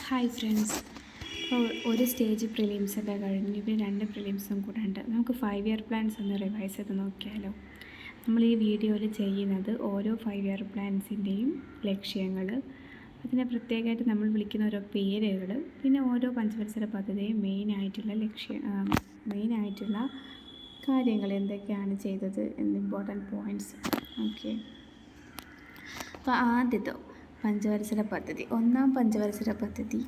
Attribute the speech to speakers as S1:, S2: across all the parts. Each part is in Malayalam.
S1: Hi friends. അപ്പോൾ ഒരു സ്റ്റേജ് പ്രിലിംസൊക്കെ കഴിഞ്ഞ് ഇപ്പോൾ 2 പ്രിലിംസും കൂടെ ഉണ്ട്. നമുക്ക് 5 ഇയർ പ്ലാൻസ് ഒന്ന് റിവൈസ് ചെയ്ത് നോക്കിയാലോ. നമ്മൾ ഈ വീഡിയോയിൽ ചെയ്യുന്നത് ഓരോ 5 ഇയർ പ്ലാൻസിൻ്റെയും ലക്ഷ്യങ്ങൾ, അതിനെ പ്രത്യേകമായിട്ട് നമ്മൾ വിളിക്കുന്ന ഓരോ പേരുകൾ, പിന്നെ ഓരോ പഞ്ചവത്സര പദ്ധതിയും മെയിനായിട്ടുള്ള കാര്യങ്ങൾ എന്തൊക്കെയാണ് ചെയ്തത് എന്ന് ഇമ്പോർട്ടൻറ്റ് പോയിൻറ്റ്സ്. ഓക്കെ, അപ്പോൾ ആദ്യത്തെ പഞ്ചവത്സര പദ്ധതി, ഒന്നാം പഞ്ചവത്സര പദ്ധതി.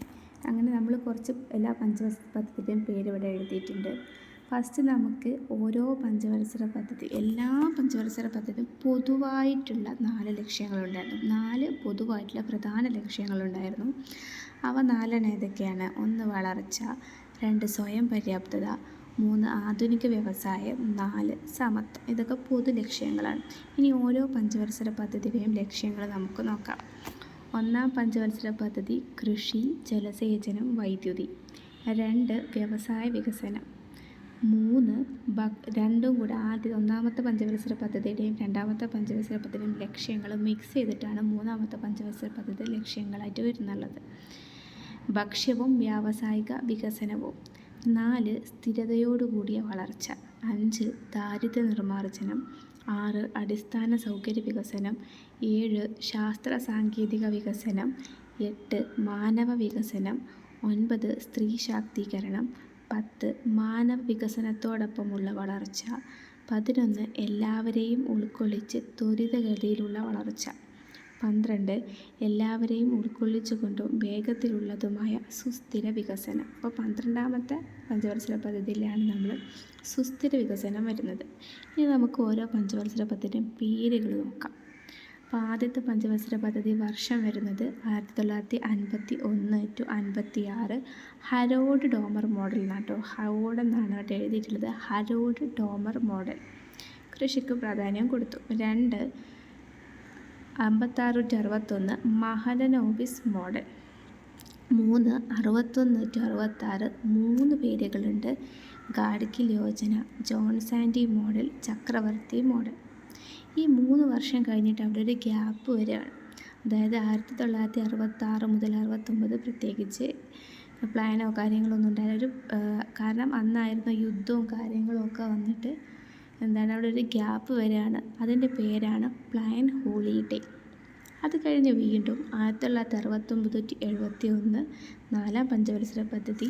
S1: അങ്ങനെ നമ്മൾ കുറച്ച് എല്ലാ പഞ്ചവത്സര പദ്ധതിയുടെയും പേര് ഇവിടെ എഴുതിയിട്ടുണ്ട്. ഫസ്റ്റ് നമുക്ക് ഓരോ പഞ്ചവത്സര പദ്ധതി, എല്ലാ പഞ്ചവത്സര പദ്ധതിയും പൊതുവായിട്ടുള്ള 4 ലക്ഷ്യങ്ങളുണ്ടായിരുന്നു. 4 പൊതുവായിട്ടുള്ള പ്രധാന ലക്ഷ്യങ്ങളുണ്ടായിരുന്നു. അവ 4 ഏതൊക്കെയാണ്? 1 വളർച്ച, 2 സ്വയം പര്യാപ്തത, 3 ആധുനിക വ്യവസായം, 4 സമത്വം. ഇതൊക്കെ പൊതു ലക്ഷ്യങ്ങളാണ്. ഇനി ഓരോ പഞ്ചവത്സര പദ്ധതിയുടെയും ലക്ഷ്യങ്ങൾ നമുക്ക് നോക്കാം. ഒന്നാം പഞ്ചവത്സര പദ്ധതി കൃഷി, ജലസേചനം, വൈദ്യുതി. 2 വ്യവസായ വികസനം. 3 രണ്ടും കൂടെ ഒന്നാമത്തെ പഞ്ചവത്സര പദ്ധതിയുടെയും രണ്ടാമത്തെ പഞ്ചവത്സര പദ്ധതിയുടെയും ലക്ഷ്യങ്ങൾ മിക്സ് ചെയ്തിട്ടാണ് മൂന്നാമത്തെ പഞ്ചവത്സര പദ്ധതി ലക്ഷ്യങ്ങളായിട്ട് വരുന്നുള്ളത്. ഭക്ഷ്യവും വ്യാവസായിക വികസനവും. 4 സ്ഥിരതയോടുകൂടിയ വളർച്ച. 5 ദാരിദ്ര്യ നിർമ്മാർജ്ജനം. 6 അടിസ്ഥാന സൗകര്യ വികസനം. 7 ശാസ്ത്ര സാങ്കേതിക വികസനം. 8 മാനവ വികസനം. 9 സ്ത്രീ ശാക്തീകരണം. 10 മാനവ വികസനത്തോടൊപ്പമുള്ള വളർച്ച. 11 എല്ലാവരെയും ഉൾക്കൊള്ളിച്ച് ത്വരിതഗതിയിലുള്ള വളർച്ച. 12 എല്ലാവരെയും ഉൾക്കൊള്ളിച്ചുകൊണ്ടും വേഗത്തിലുള്ളതുമായ സുസ്ഥിര വികസനം. അപ്പോൾ 12ാമത്തെ പഞ്ചവത്സര പദ്ധതിയിലാണ് നമ്മൾ സുസ്ഥിര വികസനം വരുന്നത്. ഇനി നമുക്ക് ഓരോ പഞ്ചവത്സര പദ്ധതിയുടെയും പേരുകൾ നോക്കാം. അപ്പോൾ ആദ്യത്തെ പഞ്ചവത്സര പദ്ധതി വർഷം വരുന്നത് 1951 to 56. ഹരോൾഡ് ഡോമർ മോഡൽ എന്നാട്ടോ. ഹരോൾഡ് എന്നാണ് അവിടെ എഴുതിയിട്ടുള്ളത്. Harold Domar model. കൃഷിക്ക് പ്രാധാന്യം കൊടുത്തു. 2 56 to 61 മഹലനോബിസ് മോഡൽ. 3 61 to 66 3 പേരുകളുണ്ട്. ഗാഡ്ഗിൽ യോജന, ജോൺസാൻഡി മോഡൽ, ചക്രവർത്തി മോഡൽ. ഈ 3 വർഷം കഴിഞ്ഞിട്ട് അവിടെ ഒരു ഗ്യാപ്പ് വരികയാണ്. അതായത് 1966 മുതൽ 69 പ്രത്യേകിച്ച് പ്ലാനോ കാര്യങ്ങളൊന്നും ഉണ്ടായ കാരണം അന്നായിരുന്നു യുദ്ധവും കാര്യങ്ങളും ഒക്കെ വന്നിട്ട് അവിടെ ഒരു ഗ്യാപ്പ് വരികയാണ്. അതിൻ്റെ പേരാണ് പ്ലാൻ ഹോളിഡേ. അത് കഴിഞ്ഞ് വീണ്ടും 1969 to 71 4ാം പഞ്ചവത്സര പദ്ധതി.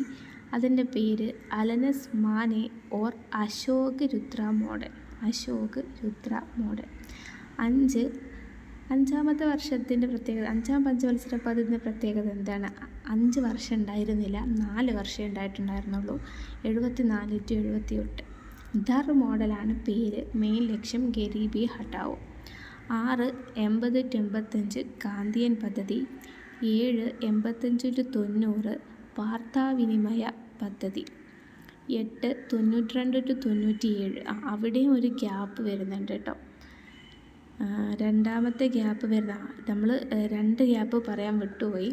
S1: അതിൻ്റെ പേര് Alan S Manne or Ashok Rudra model. Ashok Rudra model. 5ാമത്തെ വർഷത്തിൻ്റെ പ്രത്യേകത, 5ാം പഞ്ചവത്സര പദ്ധതിൻ്റെ പ്രത്യേകത എന്താണ്? 5 വർഷം ഉണ്ടായിരുന്നില്ല, 4 വർഷം ഉണ്ടായിട്ടുണ്ടായിരുന്നുള്ളൂ. 74 to 78 ധർ മോഡലാണ് പേര്. മെയിൻ ലക്ഷ്യം ഗരീബി ഹട്ടാവോ. 6 80 to 85 ഗാന്ധിയൻ പദ്ധതി. 7 85 to 90 വാർത്താവിനിമയ പദ്ധതി. 8 92 to 97 അവിടെയും ഒരു ഗ്യാപ്പ് വരുന്നുണ്ട് കേട്ടോ. രണ്ടാമത്തെ ഗ്യാപ്പ് വരുന്ന നമ്മൾ 2 ഗ്യാപ്പ് പറയാൻ വിട്ടുപോയി.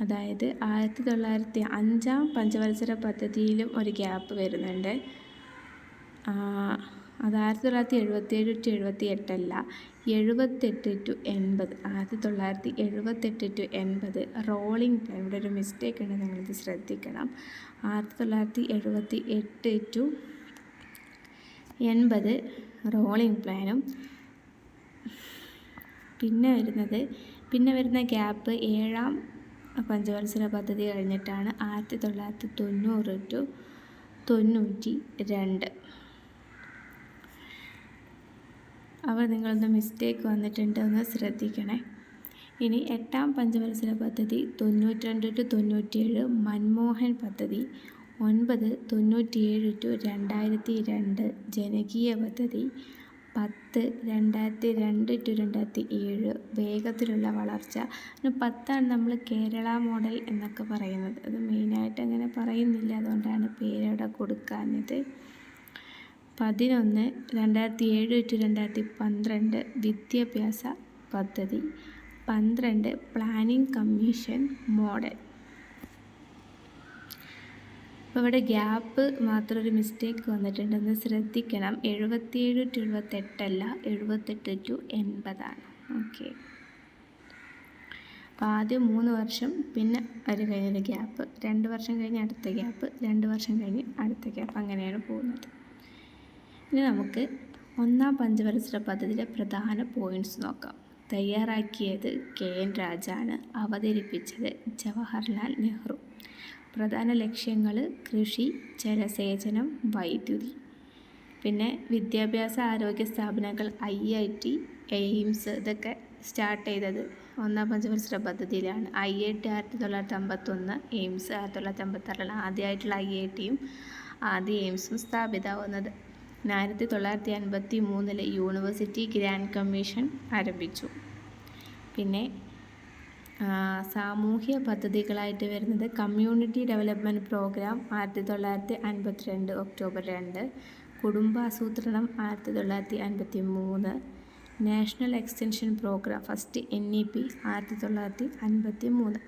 S1: അതായത് 1905ാം പഞ്ചവത്സര പദ്ധതിയിലും ഒരു ഗ്യാപ്പ് വരുന്നുണ്ട്. അത് 1977 to 78 അല്ല, 78 to 80. 1978 to 80 rolling plan. ഇവിടെ ഒരു മിസ്റ്റേക്ക് ഉണ്ട്, നിങ്ങളിത് ശ്രദ്ധിക്കണം. 1978 to 80 റോളിംഗ് പ്ലാനും. പിന്നെ വരുന്ന ഗ്യാപ്പ് 7ാം പഞ്ചവത്സര പദ്ധതി കഴിഞ്ഞിട്ടാണ് 1990 to 92. അവർ നിങ്ങളൊന്ന് മിസ്റ്റേക്ക് വന്നിട്ടുണ്ട്, ഒന്ന് ശ്രദ്ധിക്കണേ. ഇനി 8ാം പഞ്ചവത്സര പദ്ധതി 92 to 97 മൻമോഹൻ പദ്ധതി. 9 97 to 2002 ജനകീയ പദ്ധതി. 10 2002 to 2007 വേഗത്തിലുള്ള വളർച്ച. 10 നമ്മൾ കേരള മോഡൽ എന്നൊക്കെ പറയുന്നത്. അത് മെയിനായിട്ട് അങ്ങനെ പറയുന്നില്ല, അതുകൊണ്ടാണ് പേരവിടെ കൊടുക്കാഞ്ഞത്. 11 2007 to 2012 വിദ്യാഭ്യാസ പദ്ധതി. 12 പ്ലാനിംഗ് കമ്മീഷൻ മോഡൽ. അപ്പോൾ ഇവിടെ ഗ്യാപ്പ് മാത്രം ഒരു മിസ്റ്റേക്ക് വന്നിട്ടുണ്ടെന്ന് ശ്രദ്ധിക്കണം. 77 to 78 അല്ല, 78 to 80 ആണ്. ഓക്കെ, അപ്പോൾ ആദ്യം 3 വർഷം, പിന്നെ ഒരു കഴിഞ്ഞൊരു ഗ്യാപ്പ്, 2 വർഷം കഴിഞ്ഞ് അടുത്ത ഗ്യാപ്പ്, 2 വർഷം കഴിഞ്ഞ് അടുത്ത ഗ്യാപ്പ്, അങ്ങനെയാണ് പോകുന്നത്. ഇനി നമുക്ക് ഒന്നാം പഞ്ചവത്സര പദ്ധതിയിലെ പ്രധാന പോയിൻറ്റ്സ് നോക്കാം. തയ്യാറാക്കിയത് KN രാജാണ്, അവതരിപ്പിച്ചത് ജവഹർലാൽ നെഹ്റു. പ്രധാന ലക്ഷ്യങ്ങൾ കൃഷി, ജലസേചനം, വൈദ്യുതി. പിന്നെ വിദ്യാഭ്യാസ ആരോഗ്യ സ്ഥാപനങ്ങൾ IIT, എയിംസ് ഇതൊക്കെ സ്റ്റാർട്ട് ചെയ്തത് ഒന്നാം പഞ്ചവത്സര പദ്ധതിയിലാണ്. IIT 1951, എയിംസ് 1956 ആദ്യമായിട്ടുള്ള IITയും ആദ്യ എയിംസും സ്ഥാപിതമാവുന്നത്. 1953 യൂണിവേഴ്സിറ്റി ഗ്രാൻഡ് കമ്മീഷൻ ആരംഭിച്ചു. പിന്നെ സാമൂഹ്യ പദ്ധതികളായിട്ട് വരുന്നത് കമ്മ്യൂണിറ്റി ഡെവലപ്മെൻറ്റ് പ്രോഗ്രാം 1952 ഒക്ടോബർ 2, കുടുംബാസൂത്രണം 1953, national extension programme first NEP 1953.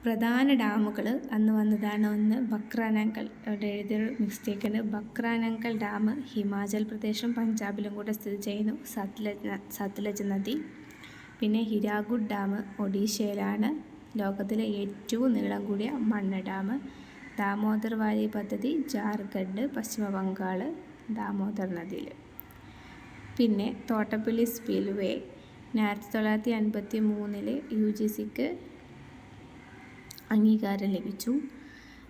S1: പ്രധാന ഡാമുകൾ അന്ന് വന്നതാണ്. ഒന്ന് ബക്രാനങ്കൽ, അവിടെ എഴുതിയൊരു മിസ്റ്റേക്ക് ഉണ്ട്. ബക്രാനങ്കൽ ഡാം ഹിമാചൽ പ്രദേശും പഞ്ചാബിലും കൂടെ സ്ഥിതി ചെയ്യുന്നു, സത്ലജ് നദി. പിന്നെ ഹിരാകുഡ് ഡാം ഒഡീഷയിലാണ്, ലോകത്തിലെ ഏറ്റവും നീളം കൂടിയ മണ്ണ് ഡാം. ദാമോദർ വാലി പദ്ധതി ജാർഖണ്ഡ്, പശ്ചിമ ബംഗാൾ, ദാമോദർ നദിയിൽ. പിന്നെ തോട്ടപ്പള്ളി സ്പിൽവേ 1953 UGCക്ക് അംഗീകാരം ലഭിച്ചു.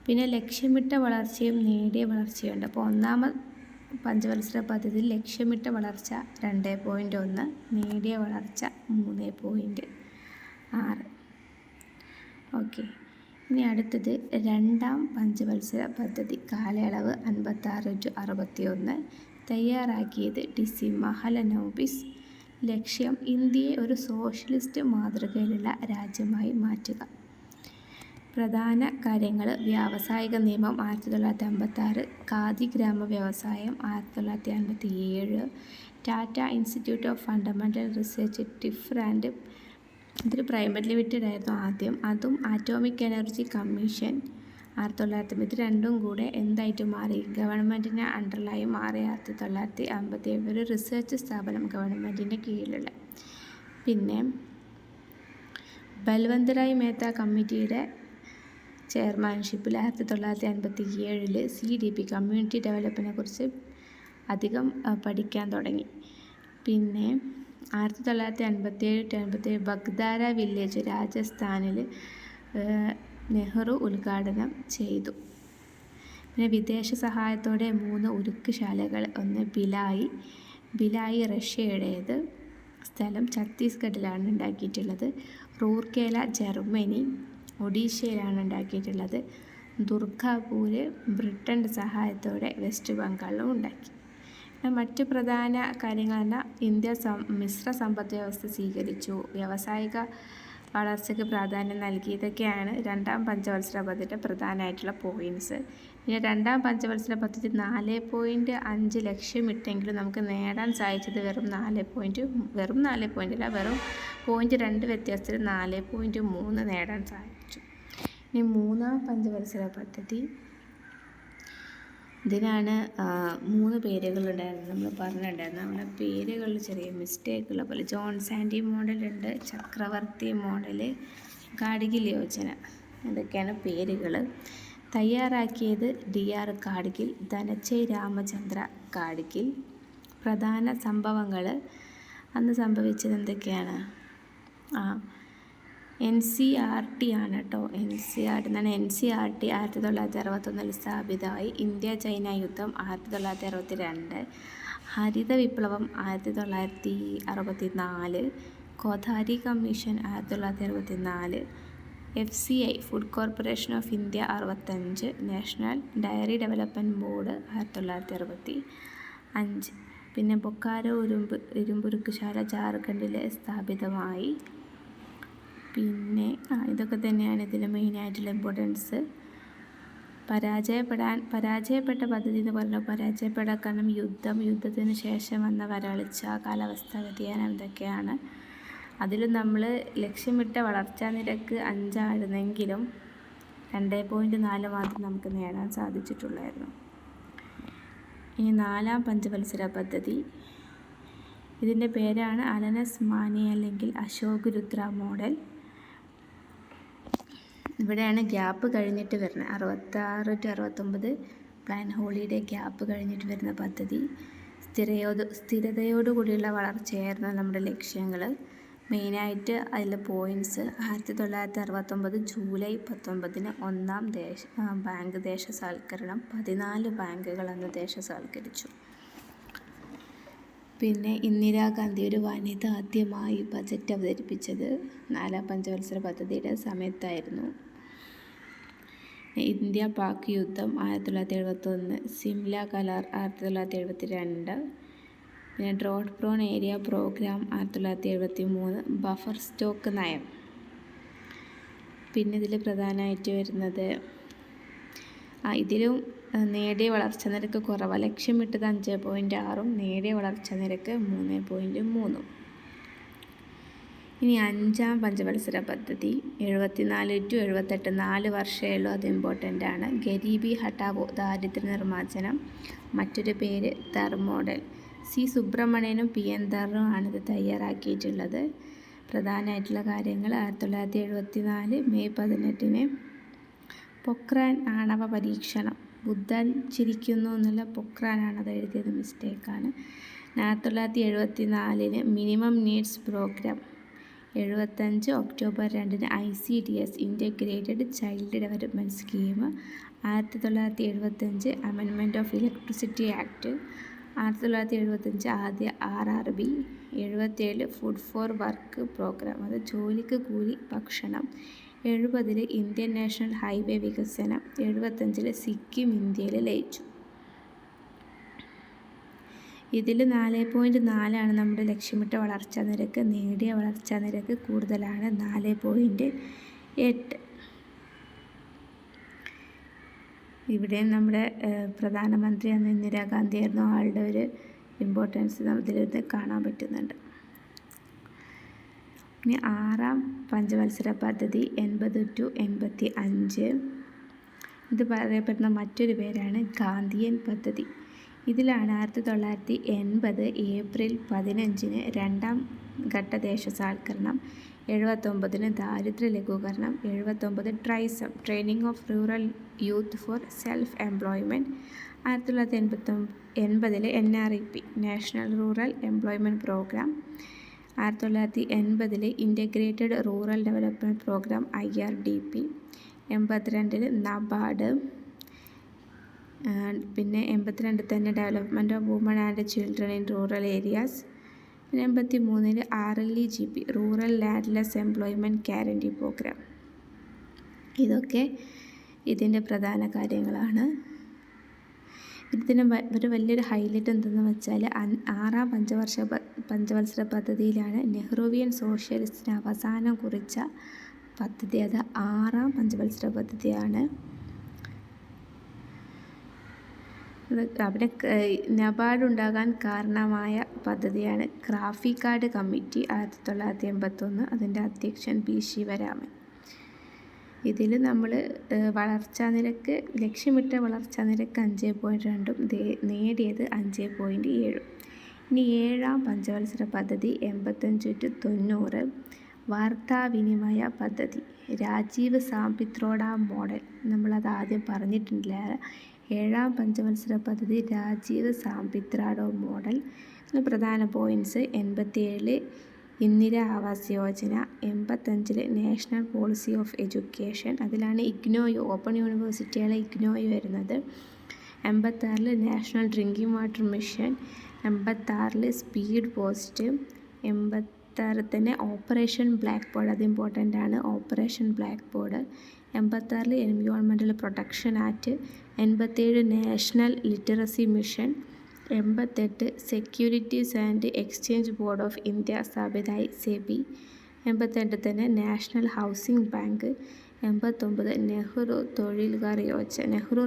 S1: പിന്നെ ലക്ഷ്യമിട്ട വളർച്ചയും നേടിയ വളർച്ചയുണ്ട്. അപ്പോൾ ഒന്നാമത് പഞ്ചവത്സര പദ്ധതിയിൽ ലക്ഷ്യമിട്ട വളർച്ച 2.1, നേടിയ വളർച്ച 3.6. ഓക്കെ, ഇനി അടുത്തത് രണ്ടാം പഞ്ചവത്സര പദ്ധതി, കാലയളവ് 56 to 61, തയ്യാറാക്കിയത് DC മഹലനോബിസ്. ലക്ഷ്യം ഇന്ത്യയെ ഒരു സോഷ്യലിസ്റ്റ് മാതൃകയിലുള്ള രാജ്യമായി മാറ്റുക. പ്രധാന കാര്യങ്ങൾ വ്യാവസായിക നിയമം 1956, ഖാദി ഗ്രാമ വ്യവസായം 1957, Tata institute of fundamental research TIFR and ഇതൊരു പ്രൈവറ്റ് ലിമിറ്റഡ് ആയിരുന്നു ആദ്യം, അതും ആറ്റോമിക് എനർജി കമ്മീഷൻ 1950. ഇത് രണ്ടും കൂടെ എന്തായിട്ട് മാറി, ഗവൺമെൻറ്റിൻ്റെ അണ്ടറിലായി മാറി 1957, ഒരു റിസർച്ച് സ്ഥാപനം ഗവൺമെൻറ്റിൻ്റെ കീഴിലുള്ള. പിന്നെ ബൽവന്ത് റായ് മേത്ത കമ്മിറ്റിയുടെ ചെയർമാൻഷിപ്പിൽ 1957 CDP കമ്മ്യൂണിറ്റി ഡെവലപ്മെൻറ്റിനെ കുറിച്ച് അധികം പഠിക്കാൻ തുടങ്ങി. പിന്നെ 1957 ബഗ്ദാര വില്ലേജ് രാജസ്ഥാനിൽ നെഹ്റു ഉദ്ഘാടനം ചെയ്തു. പിന്നെ വിദേശ സഹായത്തോടെ 3 ഉരുക്ക് ശാലകൾ, ഒന്ന് ഭിലായി റഷ്യയുടേത്, സ്ഥലം ഛത്തീസ്ഗഡിലാണ് ഉണ്ടാക്കിയിട്ടുള്ളത്. റൂർക്കേല ജർമ്മനി, ഒഡീഷയിലാണ് ഉണ്ടാക്കിയിട്ടുള്ളത്. ദുർഗാപൂർ ബ്രിട്ടൻ്റെ സഹായത്തോടെ വെസ്റ്റ് ബംഗാളിലും ഉണ്ടാക്കി. മറ്റ് പ്രധാന കാര്യങ്ങൾ പറഞ്ഞാൽ ഇന്ത്യ മിശ്ര സമ്പദ് വ്യവസ്ഥ സ്വീകരിച്ചു, വ്യാവസായിക വളർച്ചയ്ക്ക് പ്രാധാന്യം നൽകി. ഇതൊക്കെയാണ് രണ്ടാം പഞ്ചവത്സര പദ്ധതിയുടെ പ്രധാനമായിട്ടുള്ള പോയിൻറ്റ്സ്. പിന്നെ രണ്ടാം പഞ്ചവത്സര പദ്ധതി 4.5 ലക്ഷ്യമിട്ടെങ്കിലും നമുക്ക് നേടാൻ സാധിച്ചത് വെറും 4 പോയിൻറ്റ് 2 വ്യത്യാസത്തിൽ 4.3 നേടാൻ സാധിച്ചു. ഇനി മൂന്നാം പഞ്ചവത്സര പദ്ധതി, ഇതിനാണ് 3 പേരുകളുണ്ടായിരുന്നു, നമ്മൾ പറഞ്ഞിട്ടുണ്ടായിരുന്നു. നമ്മുടെ പേരുകളിൽ ചെറിയ മിസ്റ്റേക്കുള്ള പോലെ. ജോൺ സാൻഡി മോഡലുണ്ട്, ചക്രവർത്തി മോഡൽ, ഗാഡ്ഗിൽ യോജന, ഇതൊക്കെയാണ് പേരുകൾ. തയ്യാറാക്കിയത് DR ഗാഡ്ഗിൽ, ധനഞ്ജയ് രാമചന്ദ്ര ഗാഡ്ഗിൽ. പ്രധാന സംഭവങ്ങൾ അന്ന് സംഭവിച്ചത് എന്തൊക്കെയാണ്? NCERT ആണ് കേട്ടോ. NCERT 1961 സ്ഥാപിതമായി. ഇന്ത്യ ചൈന യുദ്ധം 1962, ഹരിത വിപ്ലവം 1964, Kothari commission 1964, FCI food corporation of India 65, national dairy development board 1965. പിന്നെ ബൊക്കാരോ ഇരുമ്പുരുക്കുശാല ജാർഖണ്ഡിൽ സ്ഥാപിതമായി. പിന്നെ ഇതൊക്കെ തന്നെയാണ് ഇതിൽ മെയിനായിട്ടുള്ള ഇമ്പോർട്ടൻസ്. പരാജയപ്പെട്ട പദ്ധതി എന്ന് പറഞ്ഞാൽ പരാജയപ്പെടാൻ കാരണം യുദ്ധത്തിന് ശേഷം വന്ന വരൾച്ച, കാലാവസ്ഥാ വ്യതിയാനം, ഇതൊക്കെയാണ്. അതിൽ നമ്മൾ ലക്ഷ്യമിട്ട വളർച്ചാ നിരക്ക് 5 ആയിരുന്നെങ്കിലും 2.4 മാത്രം നമുക്ക് നേടാൻ സാധിച്ചിട്ടുള്ളായിരുന്നു. ഇനി നാലാം പഞ്ചവത്സര പദ്ധതി, ഇതിൻ്റെ പേരാണ് അലനസ് മാനി അല്ലെങ്കിൽ അശോക് രുദ്ര മോഡൽ. ഇവിടെയാണ് ഗ്യാപ്പ് കഴിഞ്ഞിട്ട് വരുന്നത്. 66 to 69 പ്ലാൻ ഹോളിഡേ ഗ്യാപ്പ് കഴിഞ്ഞിട്ട് വരുന്ന പദ്ധതി. സ്ഥിരതയോടുകൂടിയുള്ള വളർച്ചയായിരുന്നു നമ്മുടെ ലക്ഷ്യങ്ങൾ. മെയിനായിട്ട് അതിൽ പോയിൻറ്റ്സ് 1969 ജൂലൈ 19 ഒന്നാം ബാങ്ക് ദേശസാൽക്കരണം. 14 ബാങ്കുകൾ അന്ന് ദേശസാൽക്കരിച്ചു. പിന്നെ ഇന്ദിരാഗാന്ധി ഒരു വനിത ആദ്യമായി ബജറ്റ് അവതരിപ്പിച്ചത് 4ാം പഞ്ചവത്സര പദ്ധതിയുടെ സമയത്തായിരുന്നു. ഇന്ത്യ പാക് യുദ്ധം 1971, സിംല കരാർ 1972, പിന്നെ drought prone area programme 1973, buffer stock നയം. പിന്നെ ഇതിൽ പ്രധാനമായിട്ട് വരുന്നത് ഇതിലും നേടിയ വളർച്ചാ നിരക്ക് കുറവാണ്. ലക്ഷ്യമിട്ടത് 5.6, നേടിയ വളർച്ചാ നിരക്ക് 3.3. ഇനി 5ാം പഞ്ചവത്സര പദ്ധതി 74 to 78 4 വർഷമേ ഉള്ളൂ. അത് ഇമ്പോർട്ടൻ്റ് ആണ്. ഗരീബി ഹട്ടാവോ, ദാരിദ്ര്യ നിർമ്മാർജ്ജനം. മറ്റൊരു പേര് ധർ മോഡൽ. സി സുബ്രഹ്മണ്യനും PN ധറും ആണിത് തയ്യാറാക്കിയിട്ടുള്ളത്. പ്രധാനമായിട്ടുള്ള കാര്യങ്ങൾ 1974 മെയ് 18 പൊക്രാൻ ആണവ പരീക്ഷണം. ബുദ്ധൻ ചിരിക്കുന്നു എന്നുള്ള പൊക്രാനാണ് അത് എഴുതിയത്, മിസ്റ്റേക്കാണ്. 1974 minimum needs programme. 75 October 2 ICDS integrated child development scheme. 1975 amendment of electricity act. 1975 ആദ്യ RRB. 77 food for work programme, അത് ജോലിക്ക് കൂലി ഭക്ഷണം. 70 ഇന്ത്യൻ നാഷണൽ ഹൈവേ വികസനം. 75 സിക്കിം ഇന്ത്യയിൽ ലയിച്ചു. ഇതിൽ 4.4 നമ്മുടെ ലക്ഷ്യമിട്ട വളർച്ചാ നിരക്ക്. നേടിയ വളർച്ചാ നിരക്ക് കൂടുതലാണ്, 4.8. ഇവിടെയും നമ്മുടെ പ്രധാനമന്ത്രി അന്ന് ഇന്ദിരാഗാന്ധി ആയിരുന്നു. ആളുടെ ഒരു ഇമ്പോർട്ടൻസ് ഇതിൽ കാണാൻ പറ്റുന്നുണ്ട്. ഇനി 6ാം പഞ്ചവത്സര പദ്ധതി 80 to 85. ഇത് പറയപ്പെടുന്ന മറ്റൊരു പേരാണ് ഗാന്ധിയൻ പദ്ധതി. ഇതിലാണ് 1980 ഏപ്രിൽ 15 2ാം ഘട്ട ദേശസാൽക്കരണം. 79 ദാരിദ്ര്യ ലഘൂകരണം. 79 TRYSEM, training of rural youth for self employment. 1980 NREP, national rural employment programme. 1980 integrated rural development programme IRDP. 82 NABARD. പിന്നെ 82 തന്നെ development of women and children in rural areas. പിന്നെ 83 RLEGP, rural landless employment guarantee programme. ഇതൊക്കെ ഇതിൻ്റെ പ്രധാന കാര്യങ്ങളാണ്. ഇതിന് ഒരു വലിയൊരു ഹൈലൈറ്റ് എന്തെന്ന് വെച്ചാൽ 6ാം പഞ്ചവത്സര പദ്ധതിയിലാണ് നെഹ്റുവിയൻ സോഷ്യലിസ്റ്റിന് അവസാനം കുറിച്ച പദ്ധതി. അത് 6ാം പഞ്ചവത്സര പദ്ധതിയാണ്. അവിടെ നബാർഡ് ഉണ്ടാകാൻ കാരണമായ പദ്ധതിയാണ് ക്രാഫി കാർഡ് കമ്മിറ്റി. 1981 അതിൻ്റെ അധ്യക്ഷൻ P. ശിവരാമൻ. ഇതിൽ നമ്മൾ വളർച്ചാ നിരക്ക്, ലക്ഷ്യമിട്ട വളർച്ചാ നിരക്ക് 5.2, നേടിയത് 5.7. ഇനി 7ാം പഞ്ചവത്സര പദ്ധതി 85 to 90 വാർത്താവിനിമയ പദ്ധതി. രാജീവ് സാംപിത്രോഡ മോഡൽ, നമ്മളത് ആദ്യം പറഞ്ഞിട്ടില്ല. 7ാം പഞ്ചവത്സര പദ്ധതി രാജീവ് സാംപിത്രോഡ മോഡൽ. പ്രധാന points 87 Indira Awas Yojana. 85 national policy of education. അതിലാണ് ഇഗ്നോയു, ഓപ്പൺ യൂണിവേഴ്സിറ്റിയാണ് ഇഗ്നോയു വരുന്നത്. 86 national drinking water mission. 86 speed post. 86 തന്നെ ഓപ്പറേഷൻ ബ്ലാക്ക് ബോർഡ്, അത് ഇമ്പോർട്ടൻ്റ് ആണ്, operation black board. 86 environmental protection act. 87 national literacy mission. 88 securities and exchange board of India സ്ഥാപിതമായി SEBI. 88 തന്നെ national housing bank. 89 Nehru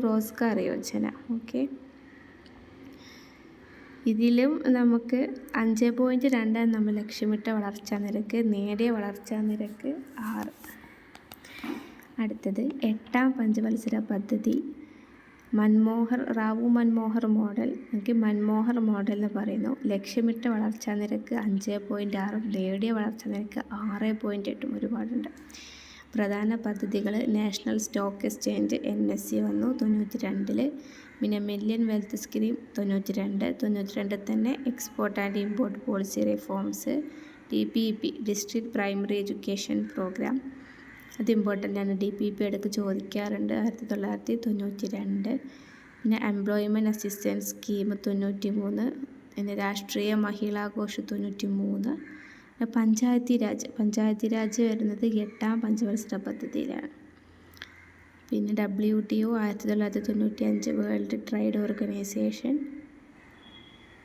S1: Rozgar Yojana. Okay, ഇതിലും നമുക്ക് 5.2 നമ്മൾ ലക്ഷ്യമിട്ട വളർച്ചാ നിരക്ക്. നേടിയ വളർച്ചാ നിരക്ക് 6. അടുത്തത് 8ാം പഞ്ചവത്സര പദ്ധതി റാവു മൻമോഹർ മോഡൽ, എനിക്ക് മൻമോഹർ മോഡൽ എന്ന് പറയുന്നു. ലക്ഷ്യമിട്ട വളർച്ചാ നിരക്ക് 5.6, നേടിയ വളർച്ചാ നിരക്ക് 6.8, ഒരുപാടുണ്ട്. പ്രധാന പദ്ധതികൾ നാഷണൽ സ്റ്റോക്ക് എക്സ്ചേഞ്ച് NSE വന്നു 92. പിന്നെ മില്യൺ വെൽത്ത് സ്കീം 92 തന്നെ export and import policy reforms, DPP district primary education programme, അത് ഇമ്പോർട്ടൻ്റ് ആണ്. DPP ഇടയ്ക്ക് ചോദിക്കാറുണ്ട്. 1992. പിന്നെ എംപ്ലോയ്മെൻറ്റ് അസിസ്റ്റൻസ് സ്കീം 93. പിന്നെ രാഷ്ട്രീയ മഹിളാഘോഷ് 93. പിന്നെ പഞ്ചായത്തി രാജ് വരുന്നത് 8ാം പഞ്ചവത്സര പദ്ധതിയിലാണ്. പിന്നെ WTO 1995 വേൾഡ് ട്രേഡ് ഓർഗനൈസേഷൻ.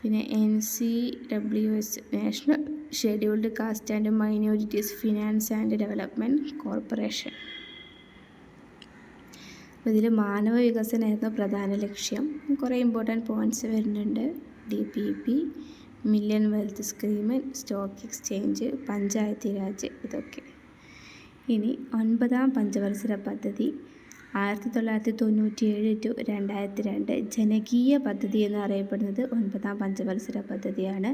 S1: പിന്നെ NCWS national scheduled caste and minorities finance and development corporation. അപ്പോൾ ഇതിൽ മാനവ വികസനമായിരുന്നു പ്രധാന ലക്ഷ്യം. കുറേ ഇമ്പോർട്ടൻറ്റ് പോയിൻറ്റ്സ് വരുന്നുണ്ട്. DPP, million wealth scheme, stock exchange, Panchayati Raj, ഇതൊക്കെ. ഇനി 9ാം പഞ്ചവത്സര പദ്ധതി 1997 to 2002 ജനകീയ പദ്ധതി എന്നറിയപ്പെടുന്നത് 9ാം പഞ്ചവത്സര പദ്ധതിയാണ്.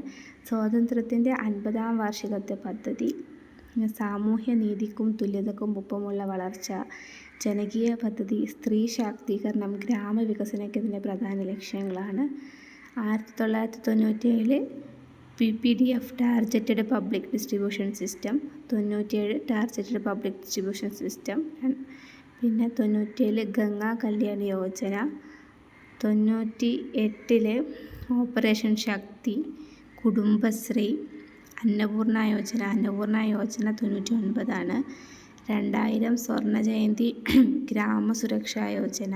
S1: സ്വാതന്ത്ര്യത്തിൻ്റെ 50ാം വാർഷികത്തെ പദ്ധതി. സാമൂഹ്യ നീതിക്കും തുല്യതക്കും ഒപ്പമുള്ള വളർച്ച, ജനകീയ പദ്ധതി, സ്ത്രീ ശാക്തീകരണം, ഗ്രാമവികസനത്തിൻ്റെ പ്രധാന ലക്ഷ്യങ്ങളാണ്. 1997 PPDF targeted public distribution system, 97 targeted public distribution system. പിന്നെ 97 ഗംഗാ കല്യാൺ യോജന, 98 ഓപ്പറേഷൻ ശക്തി, കുടുംബശ്രീ, അന്നപൂർണ യോജന 99 ആണ്. 2000 സ്വർണ്ണ ജയന്തി ഗ്രാമ സുരക്ഷാ യോജന,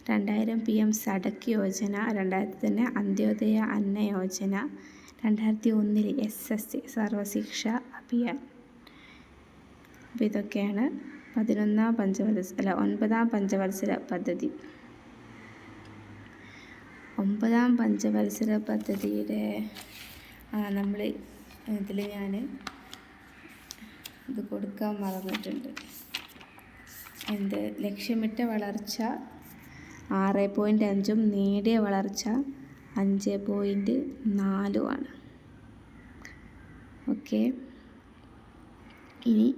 S1: 2000 PM സഡക് യോജന, 2000 തന്നെ അന്ത്യോദയ അന്ന യോജന, 2001 SSC സർവശിക്ഷ അഭിയാൻ. അപ്പോൾ ഇതൊക്കെയാണ് 9ാം പഞ്ചവത്സര പദ്ധതി. 9ാം പഞ്ചവത്സര പദ്ധതിയുടെ നമ്മൾ ഇതിൽ ഞാൻ ഇത് കൊടുക്കാൻ മറന്നിട്ടുണ്ട്. ലക്ഷ്യമിട്ട വളർച്ച 6.5, നേടിയ വളർച്ച 5.4 ആണ്. ഓക്കെ. ഇനി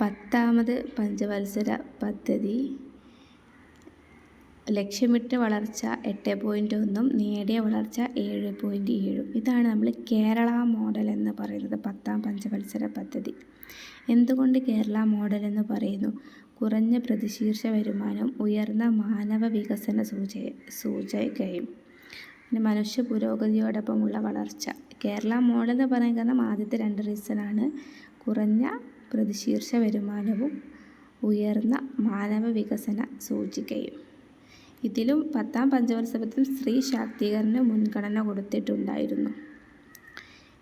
S1: 10ാമത് പഞ്ചവത്സര പദ്ധതി ലക്ഷ്യമിട്ട വളർച്ച 8.1, നേടിയ വളർച്ച 7.7. ഇതാണ് നമ്മൾ കേരള മോഡൽ എന്ന് പറയുന്നത്. 10ാം പഞ്ചവത്സര പദ്ധതി. എന്തുകൊണ്ട് കേരള മോഡൽ എന്ന് പറയുന്നു? കുറഞ്ഞ പ്രതിശീർഷ വരുമാനം, ഉയർന്ന മാനവ വികസന സൂചികയും, പിന്നെ മനുഷ്യ പുരോഗതിയോടൊപ്പമുള്ള വളർച്ച. കേരള മോഡൽ എന്ന് പറയാൻ കാരണം ആദ്യത്തെ 2 റീസണാണ്. കുറഞ്ഞ പ്രതിശീർഷ വരുമാനവും ഉയർന്ന മാനവ വികസന സൂചികയും. ഇതിലും 10ാം പഞ്ചവത്സരത്തിൽ സ്ത്രീ ശാക്തീകരണ മുൻഗണന കൊടുത്തിട്ടുണ്ടായിരുന്നു.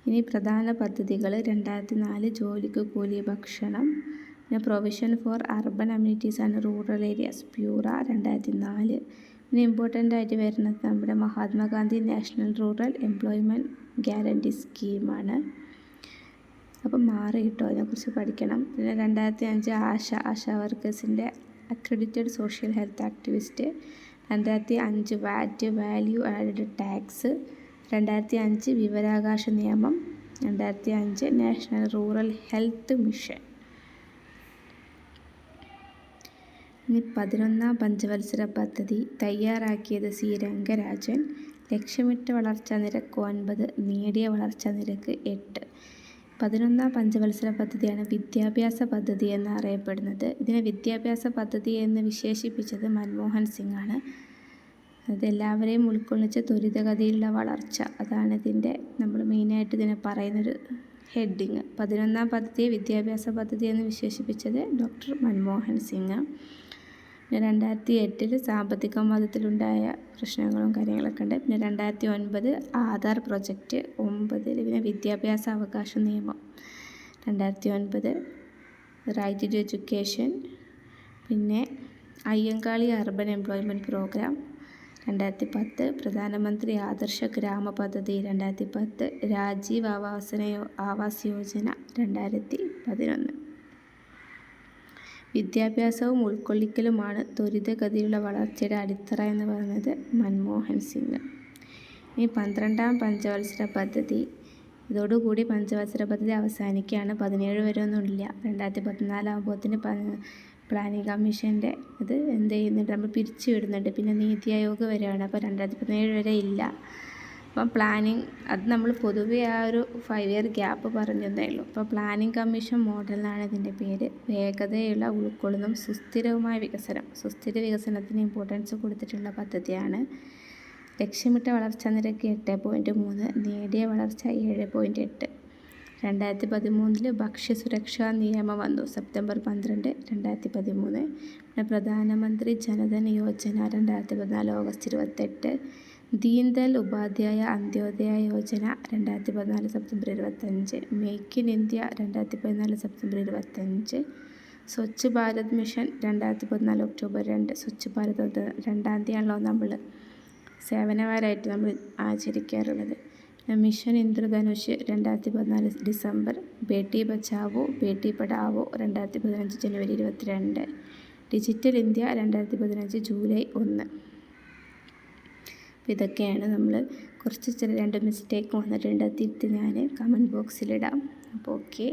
S1: ഇനി പ്രധാന പദ്ധതികൾ 2004 ജോലിക്ക് കൂലി ഭക്ഷണം, പിന്നെ provision for urban amenities and rural areas PURA 2004. പിന്നെ ഇമ്പോർട്ടൻ്റ് ആയിട്ട് വരുന്നത് നമ്മുടെ Mahatma Gandhi national rural employment guarantee സ്കീമാണ്. അപ്പം മാറി കിട്ടും, അതിനെക്കുറിച്ച് പഠിക്കണം. പിന്നെ 2005 ആശാ വർക്കേഴ്സിൻ്റെ accredited social health activist, 2005 VAT value added tax, 2005 വിവരാവകാശ നിയമം, 2005 നാഷണൽ റൂറൽ ഹെൽത്ത് മിഷൻ. ഇനി 11ാം പഞ്ചവത്സര പദ്ധതി തയ്യാറാക്കിയത് C. രംഗരാജൻ. ലക്ഷ്യമിട്ട വളർച്ചാ നിരക്ക് 9, നേടിയ വളർച്ചാ നിരക്ക് 8. 11ാം പഞ്ചവത്സര പദ്ധതിയാണ് വിദ്യാഭ്യാസ പദ്ധതി എന്നറിയപ്പെടുന്നത്. ഇതിനെ വിദ്യാഭ്യാസ പദ്ധതി എന്ന് വിശേഷിപ്പിച്ചത് മൻമോഹൻ സിംഗ് ആണ്. അതെല്ലാവരെയും ഉൾക്കൊള്ളിച്ച ത്വരിതഗതിയിലുള്ള വളർച്ച, അതാണ് ഇതിൻ്റെ നമ്മൾ മെയിനായിട്ട് ഇതിനെ പറയുന്നൊരു ഹെഡിങ്. 11ാം പദ്ധതിയെ വിദ്യാഭ്യാസ പദ്ധതി എന്ന് വിശേഷിപ്പിച്ചത് ഡോക്ടർ മൻമോഹൻ സിംഗ്. പിന്നെ 2008 സാമ്പത്തിക മതത്തിലുണ്ടായ പ്രശ്നങ്ങളും കാര്യങ്ങളൊക്കെ ഉണ്ട്. പിന്നെ 2009 ആധാർ പ്രൊജക്റ്റ്, 9 പിന്നെ വിദ്യാഭ്യാസ അവകാശ നിയമം, 2009 റൈറ്റ് ടു എഡ്യൂക്കേഷൻ. പിന്നെ അയ്യങ്കാളി അർബൻ എംപ്ലോയ്മെൻറ്റ് പ്രോഗ്രാം 2010, പ്രധാനമന്ത്രി ആദർശ ഗ്രാമ പദ്ധതി 2010, രാജീവ് ആവാസ് യോജന 2011. വിദ്യാഭ്യാസവും ഉൾക്കൊള്ളിക്കലുമാണ് ത്വരിതഗതിയിലുള്ള വളർച്ചയുടെ അടിത്തറ എന്ന് പറയുന്നത് മൻമോഹൻ സിംഗ്. ഈ 12ാം പഞ്ചവത്സര പദ്ധതി, ഇതോടുകൂടി പഞ്ചവത്സര പദ്ധതി അവസാനിക്കുകയാണ്. 17 വരെ ഒന്നുമില്ല. 2014 ആകുമ്പോഴത്തേന് പ്ലാനിംഗ് കമ്മീഷൻ്റെ ഇത് എന്ത് ചെയ്യുന്നുണ്ട്, നമ്മൾ പിരിച്ചു വിടുന്നുണ്ട്. പിന്നെ നീതി ആയോഗ് വരെയാണ്. അപ്പോൾ 2017 വരെ ഇല്ല. അപ്പം പ്ലാനിങ് അത് നമ്മൾ പൊതുവെ ആ ഒരു 5 ഇയർ ഗ്യാപ്പ് പറഞ്ഞതേ ഉള്ളൂ. അപ്പോൾ പ്ലാനിംഗ് കമ്മീഷൻ മോഡൽ എന്നാണ് ഇതിൻ്റെ പേര്. വേഗതയുള്ള, ഉൾക്കൊള്ളുന്നതും സുസ്ഥിരവുമായ വികസനം, സുസ്ഥിര വികസനത്തിന് ഇമ്പോർട്ടൻസ് കൊടുത്തിട്ടുള്ള പദ്ധതിയാണ്. ലക്ഷ്യമിട്ട വളർച്ചാ നിരക്ക് 8.3, നേടിയ വളർച്ച 7.8. 2013 ഭക്ഷ്യസുരക്ഷാ നിയമം വന്നു, സെപ്റ്റംബർ 12, 2013. പിന്നെ പ്രധാനമന്ത്രി Jan Dhan Yojana 2014 August 28. Deen Dayal Upadhyaya Antyodaya Yojana 2014 September 25. Make in India 2014 September 25. Swachh Bharat mission 2014 October 2. Swachh Bharat 2-ാം തീയതിയാണല്ലോ നമ്മൾ സേവനവാരമായിട്ട് നമ്മൾ ആചരിക്കാറുള്ളത്. Mission Indradhanush 2014 December. ബേട്ടി ബച്ചാവോ ബേട്ടി പഠാവോ 2015 ജനുവരി 22. Digital India 2015 July 1. അപ്പോൾ ഇതൊക്കെയാണ് നമ്മൾ കുറച്ച് 2 മിസ്റ്റേക്ക് വന്നിട്ടുണ്ട്. തിരുത്തി ഞാൻ കമൻറ്റ് ബോക്സിലിടാം. അപ്പോൾ ഓക്കെ.